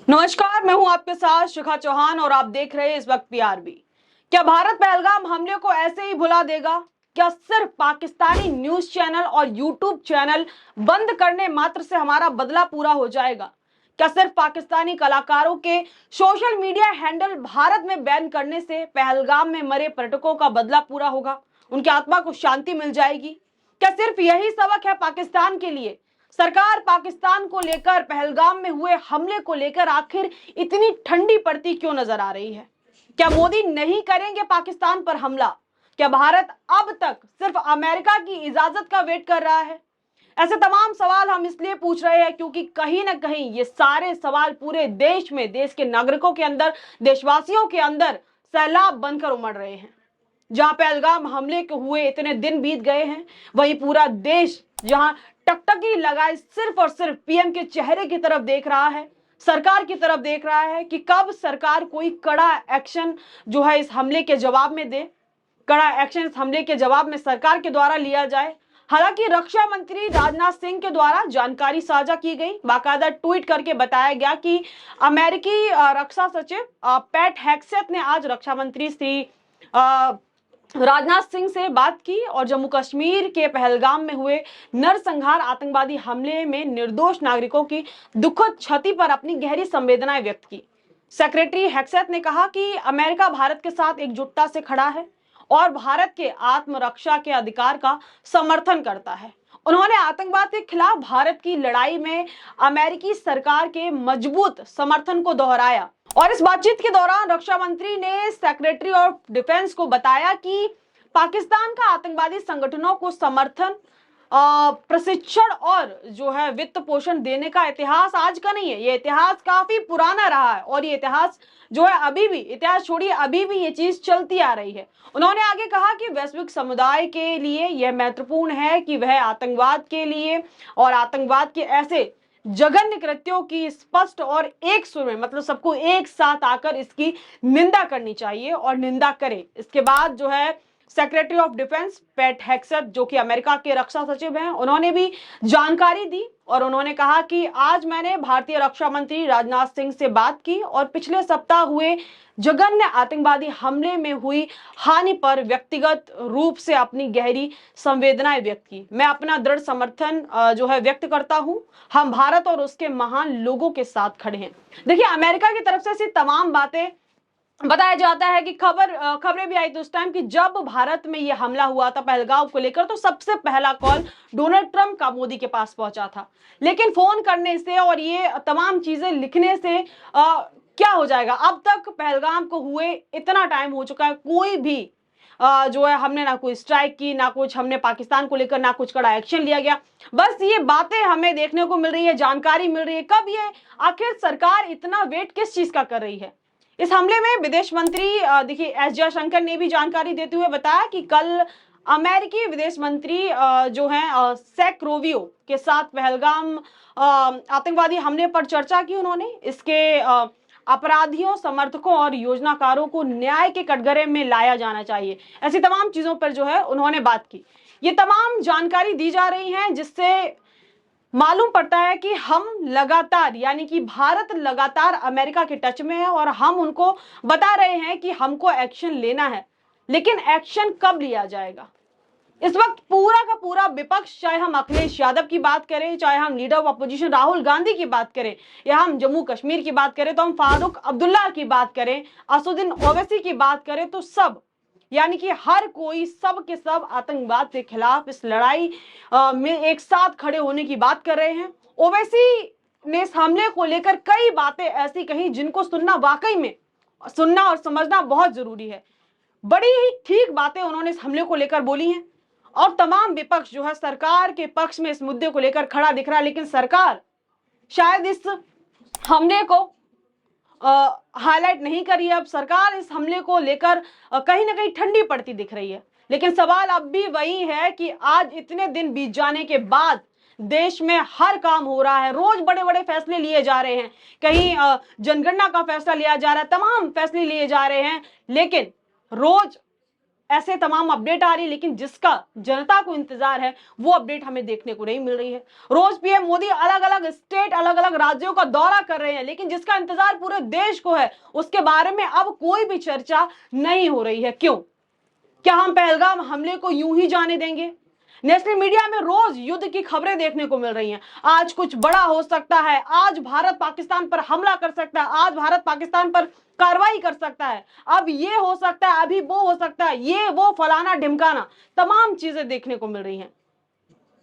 नमस्कार, मैं हूं आपके साथ शिखा चौहान और आप देख रहे हैं इस वक्त पीआरबी। क्या भारत पहलगाम हमले को ऐसे ही भुला देगा? क्या सिर्फ पाकिस्तानी न्यूज चैनल और यूट्यूब चैनल बंद करने मात्र से हमारा बदला पूरा हो जाएगा? क्या सिर्फ पाकिस्तानी कलाकारों के सोशल मीडिया हैंडल भारत में बैन करने से पहलगाम में मरे पर्यटकों का बदला पूरा होगा, उनकी आत्मा को शांति मिल जाएगी? क्या सिर्फ यही सबक है पाकिस्तान के लिए? सरकार पाकिस्तान को लेकर पहलगाम में हुए हमले को लेकर आखिर इतनी ठंडी पड़ती क्यों नजर आ रही है? क्या मोदी नहीं करेंगे पाकिस्तान पर हमला? क्या भारत अब तक सिर्फ अमेरिका की इजाजत का वेट कर रहा है? ऐसे तमाम सवाल हम इसलिए पूछ रहे हैं क्योंकि कहीं ना कहीं ये सारे सवाल पूरे देश में, देश के नागरिकों के अंदर, देशवासियों के अंदर सैलाब बनकर उमड़ रहे हैं। जहां पहलगाम हमले के हुए इतने दिन बीत गए हैं, वहीं पूरा देश जहां टकटकी लगाए सिर्फ और सिर्फ पीएम के चेहरे की तरफ देख रहा है, सरकार की तरफ देख रहा है कि कब सरकार कोई कड़ा एक्शन जो है इस हमले के जवाब में दे, कड़ा एक्शन इस हमले के जवाब में सरकार के द्वारा लिया जाए। हालांकि रक्षा मंत्री राजनाथ सिंह के द्वारा जानकारी साझा की गई, बाकायदा ट्वीट करके बताया गया कि अमेरिकी रक्षा सचिव पैट हेग्सेथ ने आज रक्षा मंत्री श्री राजनाथ सिंह से बात की और जम्मू कश्मीर के पहलगाम में हुए नरसंहार आतंकवादी हमले में निर्दोष नागरिकों की दुखद क्षति पर अपनी गहरी संवेदनाएं व्यक्त की। सेक्रेटरी हेग्सेथ ने कहा कि अमेरिका भारत के साथ एकजुटता से खड़ा है और भारत के आत्मरक्षा के अधिकार का समर्थन करता है। उन्होंने आतंकवाद के खिलाफ भारत की लड़ाई में अमेरिकी सरकार के मजबूत समर्थन को दोहराया और इस बातचीत के दौरान रक्षा मंत्री ने सेक्रेटरी ऑफ डिफेंस को बताया कि पाकिस्तान का आतंकवादी संगठनों को समर्थन, प्रशिक्षण और जो है वित्त पोषण देने का इतिहास आज का नहीं है। ये इतिहास काफी पुराना रहा है और ये इतिहास जो है अभी भी, इतिहास छोड़िए, अभी भी ये चीज चलती आ रही है। उन्होंने आगे कहा कि वैश्विक समुदाय के लिए यह महत्वपूर्ण है कि वह आतंकवाद के लिए और आतंकवाद के ऐसे जघन्य कृत्यों की स्पष्ट और एक सुर में, मतलब सबको एक साथ आकर इसकी निंदा करनी चाहिए और निंदा करे। इसके बाद जो है सेक्रेटरी ऑफ डिफेंस पैट हेग्सेथ, जो कि अमेरिका के रक्षा सचिव हैं, उन्होंने भी जानकारी दी और उन्होंने कहा कि आज मैंने भारतीय रक्षा मंत्री राजनाथ सिंह से बात की और पिछले सप्ताह हुए जघन्य आतंकवादी हमले में हुई हानि पर व्यक्तिगत रूप से अपनी गहरी संवेदनाएं व्यक्त की। मैं अपना दृढ़ समर्थन जो है व्यक्त करता हूं। हम भारत और उसके महान लोगों के साथ खड़े हैं। देखिए, अमेरिका की तरफ से ऐसी तमाम बातें बताया जाता है कि खबरें भी आई थी उस टाइम कि जब भारत में यह हमला हुआ था पहलगाम को लेकर, तो सबसे पहला कॉल डोनाल्ड ट्रंप का मोदी के पास पहुंचा था। लेकिन फोन करने से और ये तमाम चीजें लिखने से क्या हो जाएगा? अब तक पहलगाम को हुए इतना टाइम हो चुका है, कोई भी जो है हमने ना कोई स्ट्राइक की, ना कुछ हमने पाकिस्तान को लेकर ना कुछ कड़ा एक्शन लिया गया। बस ये बातें हमें देखने को मिल रही है, जानकारी मिल रही है। कब ये आखिर सरकार इतना वेट किस चीज का कर रही है? इस हमले में विदेश मंत्री देखिए एस जयशंकर ने भी जानकारी देते हुए बताया कि कल अमेरिकी विदेश मंत्री जो हैं सैक रोवियो के साथ पहलगाम आतंकवादी हमले पर चर्चा की। उन्होंने इसके अपराधियों, समर्थकों और योजनाकारों को न्याय के कटघरे में लाया जाना चाहिए, ऐसी तमाम चीजों पर जो है उन्होंने बात की। ये तमाम जानकारी दी जा रही है जिससे मालूम पड़ता है कि हम लगातार, यानी कि भारत लगातार अमेरिका के टच में है और हम उनको बता रहे हैं कि हमको एक्शन लेना है, लेकिन एक्शन कब लिया जाएगा? इस वक्त पूरा का पूरा विपक्ष, चाहे हम अखिलेश यादव की बात करें, चाहे हम leader of opposition Rahul Gandhi की बात करें, या हम जम्मू कश्मीर की बात करें, तो हम फारूक अब्दुल्ला की बात करें, असदुद्दीन ओवैसी की बात करें, तो सब, यानी कि हर कोई, सब के सब आतंकवाद के खिलाफ इस लड़ाई में एक साथ खड़े होने की बात कर रहे हैं। ओवैसी ने इस हमले को लेकर कई बातें ऐसी कही जिनको सुनना, वाकई में सुनना और समझना बहुत जरूरी है। बड़ी ही ठीक बातें उन्होंने इस हमले को लेकर बोली हैं और तमाम विपक्ष जो है सरकार के पक्ष में इस मुद्दे को लेकर खड़ा दिख रहा है, लेकिन सरकार शायद इस हमले को हाईलाइट नहीं करी है। अब सरकार इस हमले को लेकर कहीं ना कहीं ठंडी पड़ती दिख रही है, लेकिन सवाल अब भी वही है कि आज इतने दिन बीत जाने के बाद देश में हर काम हो रहा है, रोज बड़े बड़े फैसले लिए जा रहे हैं, कहीं जनगणना का फैसला लिया जा रहा है, तमाम फैसले लिए जा रहे हैं, लेकिन रोज ऐसे तमाम अपडेट आ रही है, लेकिन जिसका जनता को इंतजार है वो अपडेट हमें देखने को नहीं मिल रही है। रोज पीएम मोदी अलग अलग स्टेट, अलग अलग राज्यों का दौरा कर रहे हैं, लेकिन जिसका इंतजार पूरे देश को है उसके बारे में अब कोई भी चर्चा नहीं हो रही है। क्यों? क्या हम पहलगाम हमले को यूं ही जाने देंगे? नेशनल मीडिया में रोज युद्ध की खबरें देखने को मिल रही हैं। आज कुछ बड़ा हो सकता है, आज भारत पाकिस्तान पर हमला कर सकता है, आज भारत पाकिस्तान पर कार्रवाई कर सकता है, अब ये हो सकता है, अभी वो हो सकता है, ये वो फलाना ढिमकाना, तमाम चीजें देखने को मिल रही हैं।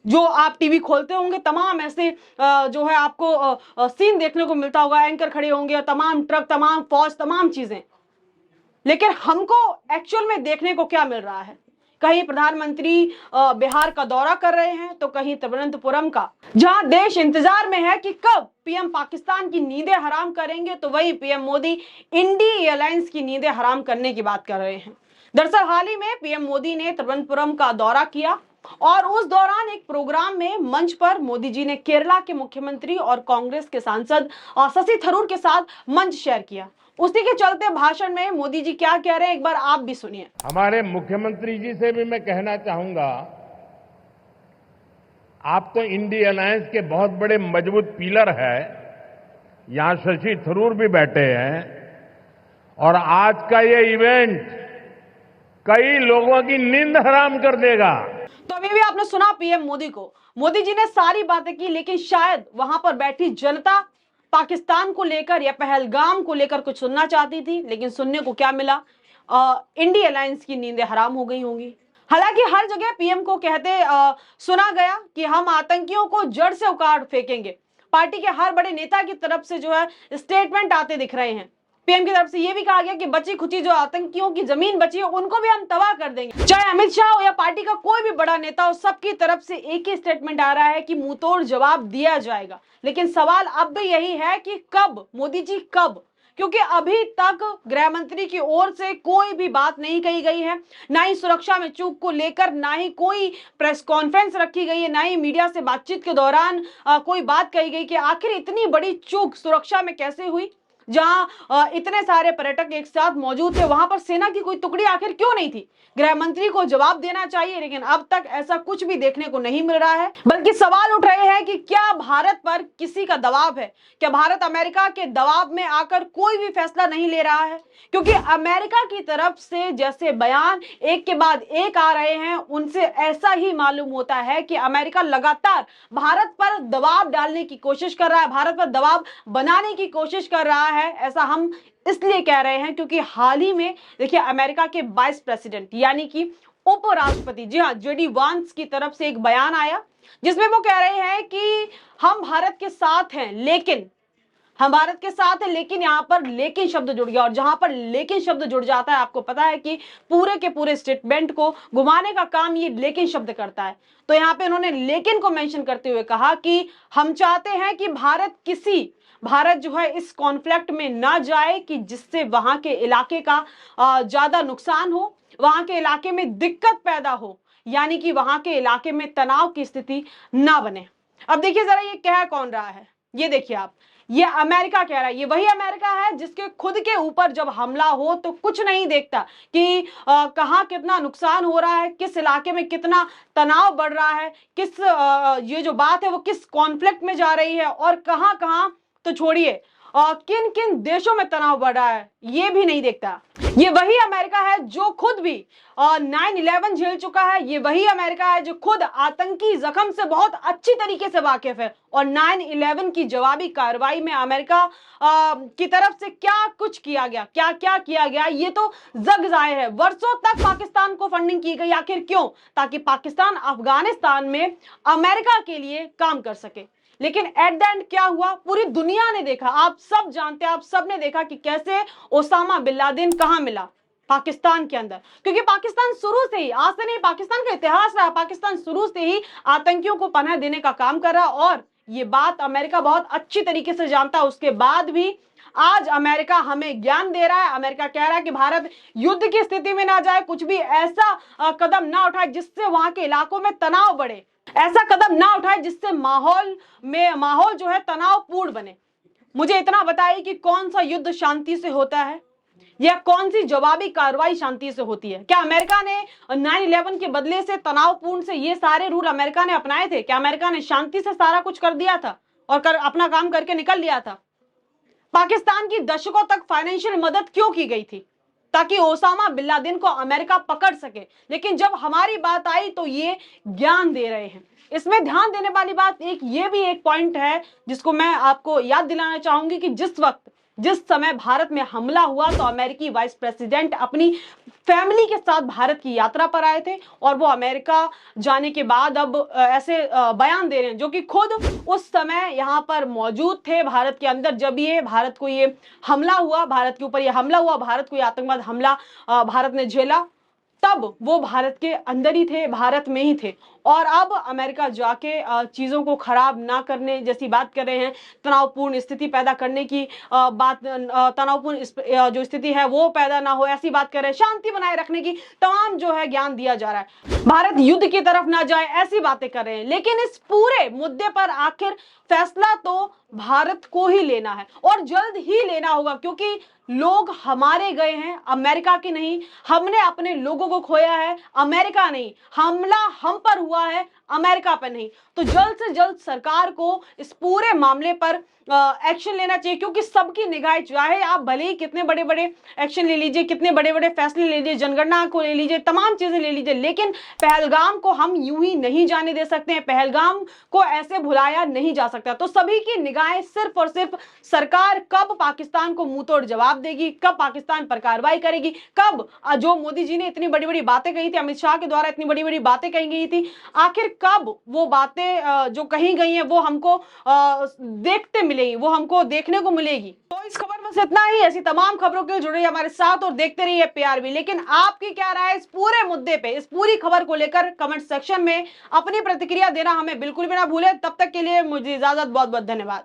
जो आप टीवी खोलते होंगे तमाम ऐसे जो है आपको सीन देखने को मिलता होगा, एंकर खड़े होंगे, तमाम ट्रक, तमाम फौज, तमाम चीजें। लेकिन हमको एक्चुअल में देखने को क्या मिल रहा है? कहीं प्रधानमंत्री बिहार का दौरा कर रहे हैं, तो कहीं तिरुवनंतपुरम का, जहां देश इंतजार में है कि कब पीएम पाकिस्तान की नींदें हराम करेंगे, तो वही पीएम मोदी इंडी एयरलाइंस की नींदें हराम करने की बात कर रहे हैं। दरअसल हाल ही में पीएम मोदी ने तिरुवनंतपुरम का दौरा किया और उस दौरान एक प्रोग्राम में मंच पर मोदी जी ने केरला के मुख्यमंत्री और कांग्रेस के सांसद शशि थरूर के साथ मंच शेयर किया। उसी के चलते भाषण में मोदी जी क्या कह रहे हैं, एक बार आप भी सुनिए। हमारे मुख्यमंत्री जी से भी मैं कहना चाहूंगा, आप तो इंडी अलायंस के बहुत बड़े मजबूत पिलर है। यहां शशि थरूर भी बैठे हैं और आज का ये इवेंट कई लोगों की नींद हराम कर देगा। तो अभी भी आपने सुना पीएम मोदी को, मोदी जी ने सारी बातें की, लेकिन शायद वहां पर बैठी जनता पाकिस्तान को लेकर या पहलगाम को लेकर कुछ सुनना चाहती थी, लेकिन सुनने को क्या मिला? इंडी अलायंस की नींदें हराम हो गई होंगी। हालांकि हर जगह पीएम को कहते सुना गया कि हम आतंकियों को जड़ से उखाड़ फेंकेंगे। पार्टी के हर बड़े नेता की तरफ से जो है स्टेटमेंट आते दिख रहे हैं। पीएम की तरफ से यह भी कहा गया कि बची खुची जो आतंकियों की जमीन बची है उनको भी हम तबाह कर देंगे। चाहे अमित शाह हो या पार्टी का कोई भी बड़ा नेता हो, सबकी तरफ से एक ही स्टेटमेंट आ रहा है कि मुंहतोड़ जवाब दिया जाएगा। लेकिन सवाल अब भी यही है कि कब, मोदी जी कब? क्योंकि अभी तक गृह मंत्री की ओर से कोई भी बात नहीं कही गई है, ना ही सुरक्षा में चूक को लेकर, ना ही कोई प्रेस कॉन्फ्रेंस रखी गई है, ना ही मीडिया से बातचीत के दौरान कोई बात कही गई कि आखिर इतनी बड़ी चूक सुरक्षा में कैसे हुई। जहां इतने सारे पर्यटक एक साथ मौजूद थे, वहां पर सेना की कोई टुकड़ी आखिर क्यों नहीं थी? गृह मंत्री को जवाब देना चाहिए, लेकिन अब तक ऐसा कुछ भी देखने को नहीं मिल रहा है। बल्कि सवाल उठ रहे हैं कि क्या भारत पर किसी का दबाव है? क्या भारत अमेरिका के दबाव में आकर कोई भी फैसला नहीं ले रहा है? क्योंकि अमेरिका की तरफ से जैसे बयान एक के बाद एक आ रहे हैं, उनसे ऐसा ही मालूम होता है कि अमेरिका लगातार भारत पर दबाव डालने की कोशिश कर रहा है, भारत पर दबाव बनाने की कोशिश कर रहा है। ऐसा हम इसलिए कह रहे हैं क्योंकि हाल ही में देखिए अमेरिका के वाइस प्रेसिडेंट यानी कि उपराष्ट्रपति, जी हाँ, जेडी वांस की तरफ से एक बयान आया जिसमें वो कह रहे हैं कि हम भारत के साथ हैं, लेकिन हम भारत के साथ है, लेकिन यहां पर लेकिन शब्द जुड़ गया। और जहां पर लेकिन शब्द जुड़ जाता है, आपको पता है कि पूरे के पूरे स्टेटमेंट को घुमाने का काम ये लेकिन शब्द करता है। तो यहां पे उन्होंने लेकिन को मेंशन करते हुए कहा कि हम चाहते हैं कि भारत जो है इस कॉन्फ्लिक्ट में ना जाए कि जिससे वहां के इलाके का ज्यादा नुकसान हो, वहां के इलाके में दिक्कत पैदा हो, यानी कि वहां के इलाके में तनाव की स्थिति ना बने। अब देखिए जरा ये कह कौन रहा है, ये देखिए आप, ये अमेरिका कह रहा है। ये वही अमेरिका है जिसके खुद के ऊपर जब हमला हो तो कुछ नहीं देखता कि कहां कितना नुकसान हो रहा है, किस इलाके में कितना तनाव बढ़ रहा है, किस ये जो बात है वो किस कॉन्फ्लिक्ट में जा रही है, और कहां कहां तो छोड़िए किन किन देशों में तनाव बढ़ रहा है, ये भी नहीं देखता। ये वही अमेरिका है जो खुद भी 9/11 झेल चुका है। ये वही अमेरिका है जो खुद आतंकी जख्म से बहुत अच्छी तरीके से वाकिफ है। और 9/11 की जवाबी कार्रवाई में अमेरिका की तरफ से क्या कुछ किया गया, क्या क्या किया गया, ये तो जग जाहिर है। वर्षों तक पाकिस्तान को फंडिंग की गई, आखिर क्यों? ताकि पाकिस्तान अफगानिस्तान में अमेरिका के लिए काम कर सके। लेकिन एट द एंड क्या हुआ, पूरी दुनिया ने देखा, आप सब जानते हैं, आप सब ने देखा कि कैसे ओसामा बिन लादेन कहां मिला, पाकिस्तान के अंदर। क्योंकि पाकिस्तान शुरू से ही, आज से नहीं, पाकिस्तान का इतिहास रहा, पाकिस्तान शुरू से ही आतंकियों को पनाह देने का काम कर रहा। और ये बात अमेरिका बहुत अच्छी तरीके से जानता है। उसके बाद भी आज अमेरिका हमें ज्ञान दे रहा है। अमेरिका कह रहा है कि भारत युद्ध की स्थिति में ना जाए, कुछ भी ऐसा कदम ना उठाए जिससे वहां के इलाकों में तनाव बढ़े, ऐसा कदम ना उठाए जिससे माहौल जो है तनावपूर्ण बने। मुझे इतना बताइए कि कौन सा युद्ध शांति से होता है? यह कौन सी जवाबी कार्रवाई शांति से होती है? क्या अमेरिका ने 9/11 के बदले से तनावपूर्ण से ये सारे रूल अमेरिका ने अपनाए थे? क्या अमेरिका ने शांति से सारा कुछ कर दिया था और अपना काम करके निकल लिया था? पाकिस्तान की दशकों तक फाइनेंशियल मदद क्यों की गई थी? ताकि ओसामा बिन लादेन को अमेरिका पकड़ सके। लेकिन जब हमारी बात आई तो ये ज्ञान दे रहे हैं। इसमें ध्यान देने वाली बात ये भी एक पॉइंट है जिसको मैं आपको याद दिलाना चाहूंगी कि जिस समय भारत में हमला हुआ तो अमेरिकी वाइस प्रेसिडेंट अपनी फैमिली के साथ भारत की यात्रा पर आए थे और वो अमेरिका जाने के बाद अब ऐसे बयान दे रहे हैं जो कि खुद उस समय यहां पर मौजूद थे भारत के अंदर जब ये भारत को ये हमला हुआ, भारत के ऊपर ये हमला हुआ, भारत को ये आतंकवाद हमला भारत ने झेला, तब वो भारत के अंदर ही थे, भारत में ही थे। और अब अमेरिका जाके चीजों को खराब ना करने जैसी बात कर रहे हैं, तनावपूर्ण स्थिति पैदा करने की बात, तनावपूर्ण जो स्थिति है वो पैदा ना हो ऐसी बात कर रहे हैं, शांति बनाए रखने की तमाम जो है ज्ञान दिया जा रहा है, भारत युद्ध की तरफ ना जाए ऐसी बातें कर रहे हैं। लेकिन इस पूरे मुद्दे पर आखिर फैसला तो भारत को ही लेना है और जल्द ही लेना होगा, क्योंकि लोग हमारे गए हैं, अमेरिका के नहीं। हमने अपने लोगों को खोया है, अमेरिका नहीं। हमला हम पर हुआ है, अमेरिका पर नहीं। तो जल्द से जल्द सरकार को इस पूरे मामले पर एक्शन लेना चाहिए, क्योंकि सबकी निगाहें, चाहे आप भले ही कितने बड़े बड़े एक्शन ले लीजिए, कितने बड़े बड़े फैसले ले लीजिए, जनगणना को ले लीजिए, तमाम चीजें ले लीजिए, लेकिन पहलगाम को हम यूं ही नहीं जाने दे सकते हैं, पहलगाम को ऐसे भुलाया नहीं जा सकता। तो सभी की निगाहें सिर्फ और सिर्फ सरकार कब पाकिस्तान को मुंह तोड़ जवाब देगी, कब पाकिस्तान पर कार्रवाई करेगी, कब जो मोदी जी ने इतनी बड़ी बड़ी बातें कही थी, अमित शाह के द्वारा इतनी बड़ी बड़ी बातें कही गई थी, आखिर कब वो बातें जो कही गई हैं वो हमको देखते मिलेगी, वो हमको देखने को मिलेगी। तो इस खबर में इतना ही। ऐसी तमाम खबरों के लिए जुड़े हमारे साथ और देखते रहिए PRB। लेकिन आपकी क्या राय है इस पूरे मुद्दे पे, इस पूरी खबर को लेकर कमेंट सेक्शन में अपनी प्रतिक्रिया देना हमें बिल्कुल भी ना भूले। तब तक के लिए मुझे इजाजत, बहुत बहुत धन्यवाद।